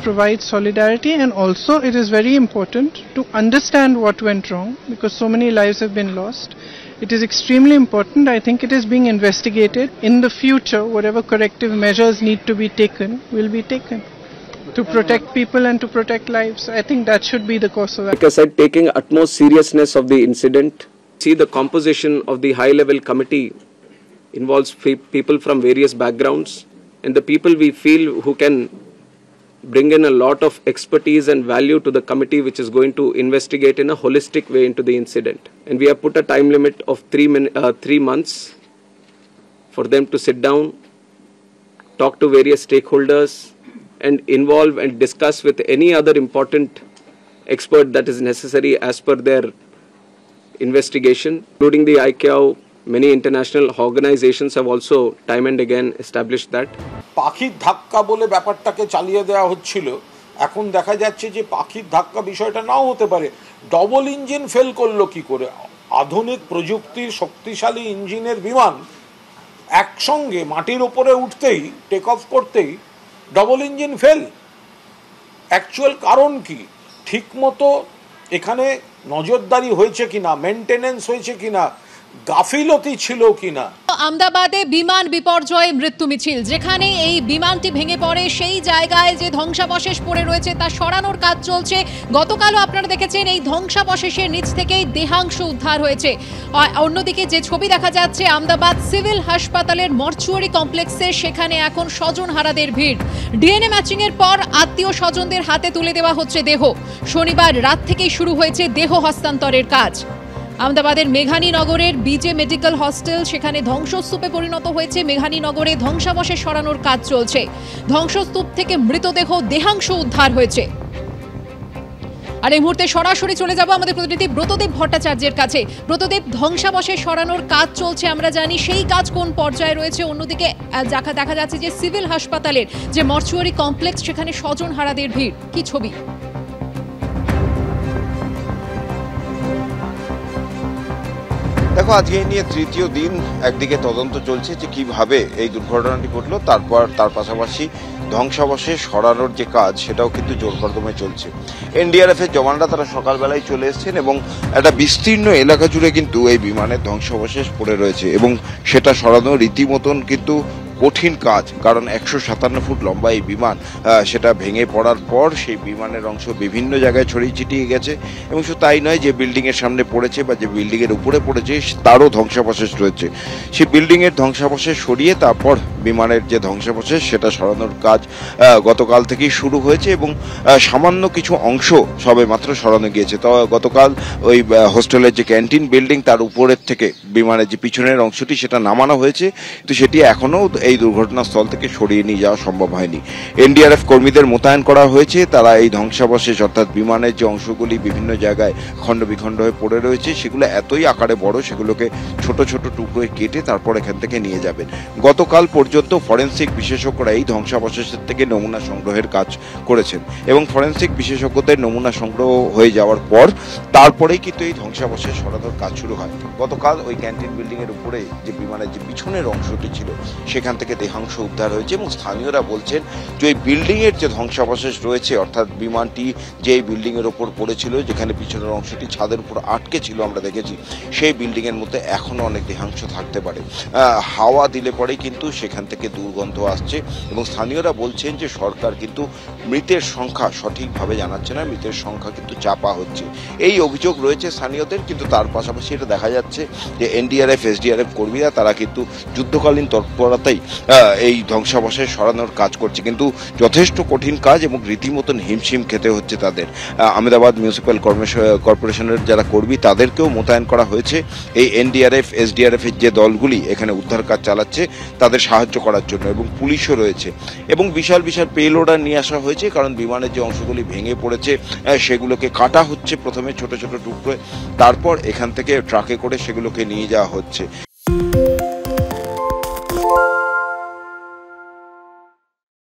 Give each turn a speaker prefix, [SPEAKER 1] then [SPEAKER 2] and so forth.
[SPEAKER 1] provide solidarity, and also it is very important to understand what went wrong because so many lives have been lost. It is extremely important. I think it is being investigated. In the future, whatever corrective measures need to be taken will be taken to protect people and to protect lives. I think that should be the course of action.
[SPEAKER 2] Like I said, taking utmost seriousness of the incident. See, the composition of the high-level committee involves people from various backgrounds, and the people we feel who can bring in a lot of expertise and value to the committee, which is going to investigate in a holistic way into the incident. And we have put a time limit of 3 months for them to sit down, talk to various stakeholders, and involve and discuss with any other important expert that is necessary as per their investigation, including the ICAO. Many international organizations have also time and again established that.
[SPEAKER 3] পাখির ধাক্কা বলে ব্যাপারটাকে চালিয়ে দেওয়া হচ্ছিল, এখন দেখা যাচ্ছে যে পাখির ধাক্কা বিষয়টা নাও হতে পারে। ডবল ইঞ্জিন ফেল করলো কি করে? আধুনিক প্রযুক্তির শক্তিশালী ইঞ্জিনের বিমান একসঙ্গে মাটির উপরে উঠতেই টেক অফ করতেই ডবল ইঞ্জিন ফেল। অ্যাকচুয়াল কারণ কি? ঠিকমতো এখানে নজরদারি হয়েছে কিনা, মেইনটেনেন্স হয়েছে কিনা, গাফিলতি ছিল কিনা।
[SPEAKER 4] আমদাবাদে বিমান বিপর্যয়ে মৃত্যু মিছিল, যেখানে এই বিমানটি ভেঙে পড়ে সেই জায়গায় যে ধ্বংসাবশেষ পড়ে রয়েছে তা সরানোর কাজ চলছে। গতকালও আপনারা দেখেছেন এই ধ্বংসাবশেষের নিচ থেকেই দেহাংশ উদ্ধার হয়েছে। অন্যদিকে যে ছবি দেখা যাচ্ছে আমদাবাদ সিভিল হাসপাতালের মর্চুয়ারি কমপ্লেক্সে, সেখানে এখন স্বজনহারাদের ভিড়। ডিএনএ ম্যাচিং এর পর আত্মীয় স্বজনদের হাতে তুলে দেওয়া হচ্ছে দেহ। শনিবার রাত থেকেই শুরু হয়েছে দেহ হস্তান্তরের কাজ। আমদাবাদের মেঘানীনগরের বিজে মেডিকেল হস্টেল, সেখানে ধ্বংসস্তূপে পরিণত হয়েছে। মেঘানীনগরে ধ্বংসাবশেষ সরানোর কাজ চলছে। ধ্বংসস্তূপ থেকে মৃতদেহ দেহাংশ উদ্ধার হয়েছে। আর এই মুহূর্তে সরাসরি চলে যাব আমাদের প্রতিনিধি ব্রতদেব ভট্টাচার্যের কাছে। ব্রতদেব, ধ্বংসাবশেষ সরানোর কাজ চলছে, আমরা জানি, সেই কাজ কোন পর্যায়ে রয়েছে? অন্যদিকে দেখা যাচ্ছে যে সিভিল হাসপাতালের যে মর্চুয়ারি কমপ্লেক্স, সেখানে স্বজনহারাদের ভিড়, কি ছবি?
[SPEAKER 5] দেখো, আজকে এই নিয়ে তৃতীয় দিন একদিকে তদন্ত চলছে যে কিভাবে এই দুর্ঘটনাটি ঘটলো, তার পাশাপাশি ধ্বংসাবশেষ সরানোর যে কাজ সেটাও কিন্তু জোর কদমে চলছে। এনডিআরএফ এর জওয়ানরা তারা সকালবেলায় চলে এসেছেন এবং একটা বিস্তীর্ণ এলাকা জুড়ে কিন্তু এই বিমানের ধ্বংসাবশেষ পড়ে রয়েছে এবং সেটা সরানো রীতিমতন কিন্তু কঠিন কাজ, কারণ 157 ফুট লম্বা এই বিমান, সেটা ভেঙে পড়ার পর সেই বিমানের অংশ বিভিন্ন জায়গায় ছড়িয়ে ছিটিয়ে গেছে এবং শুধু তাই নয়, যে বিল্ডিংয়ের সামনে পড়েছে বা যে বিল্ডিংয়ের উপরে পড়েছে তারও ধ্বংসাবশেষ রয়েছে। সেই বিল্ডিংয়ের ধ্বংসাবশেষ সরিয়ে তারপর বিমানের যে ধ্বংসাবশেষ সেটা সরানোর কাজ গতকাল থেকেই শুরু হয়েছে এবং সামান্য কিছু অংশ সবে মাত্র সরানো গিয়েছে। তো গতকাল ওই হোস্টেলের যে ক্যান্টিন বিল্ডিং তার উপরের থেকে বিমানের যে পিছনের অংশটি সেটা নামানো হয়েছে, তো সেটি এখনও এই দুর্ঘটনাস্থল থেকে সরিয়ে নিয়ে যাওয়া সম্ভব হয়নি। এনডিআরএফ কর্মীদের মোতায়েন করা হয়েছে, তারা এই ধ্বংসাবশেষ অর্থাৎ বিমানের যে অংশগুলি বিভিন্ন জায়গায় খণ্ড বিখণ্ড হয়ে পড়ে রয়েছে সেগুলো এতই আকারে বড়, সেগুলোকে ছোট ছোট টুকরোয় কেটে তারপর এখান থেকে নিয়ে যাবেন। গতকাল পর্যন্ত ফরেনসিক বিশেষজ্ঞরা এই ধ্বংসাবশেষের থেকে নমুনা সংগ্রহের কাজ করেছেন এবং ফরেনসিক বিশেষজ্ঞদের নমুনা সংগ্রহ হয়ে যাওয়ার পর তারপরেই কিন্তু এই ধ্বংসাবশেষ সরানোর কাজ শুরু হয়। গতকাল ওই ক্যান্টিন বিল্ডিং এর উপরে যে বিমানের যে পিছনের অংশটি ছিল সেখান থেকে দেহাংশ উদ্ধার হয়েছে এবং স্থানীয়রা বলছেন যে ওই বিল্ডিং এর যে ধ্বংসাবশেষ রয়েছে, অর্থাৎ বিমানটি যে বিল্ডিং এর ওপর পড়েছিল, যেখানে পিছনের অংশটি ছাদের উপর আটকে ছিল আমরা দেখেছি, সেই বিল্ডিং এর মধ্যে এখনো অনেক দেহাংশ থাকতে পারে। হাওয়া দিলে পরেই কিন্তু সেখান থেকে দুর্গন্ধ আসছে এবং স্থানীয়রা বলছেন যে সরকার কিন্তু মৃতের সংখ্যা সঠিকভাবে জানাচ্ছে না, মৃতের সংখ্যা কিন্তু চাপা হচ্ছে, এই অভিযোগ রয়েছে স্থানীয়দের। কিন্তু তার পাশাপাশি এটা দেখা যাচ্ছে যে এনডিআরএফ এসডিআরএফ কর্মীরা তারা কিন্তু যুদ্ধকালীন তৎপরতাই এই ধ্বংসাবশেষ সরানোর কাজ করছে, কিন্তু যথেষ্ট কঠিন কাজ এবং রীতিমতন হিমশিম খেতে হচ্ছে তাদের। আহমেদাবাদ মিউনিসিপ্যাল কর্পোরেশনের যারা কর্মী তাদেরকেও মোতায়েন করা হয়েছে এই এনডিআরএফ এসডিআরএফ এর যে দলগুলি এখানে উদ্ধার কাজ চালাচ্ছে তাদের সাহায্য করার জন্য, এবং পুলিশও রয়েছে এবং বিশাল বিশাল পেলোডার নিয়ে আসা হয়েছে, কারণ বিমানের যে অংশগুলি ভেঙে পড়েছে সেগুলোকে কাটা হচ্ছে প্রথমে ছোট ছোট টুকরোয়, তারপর এখান থেকে ট্রাকে করে সেগুলোকে নিয়ে যাওয়া হচ্ছে।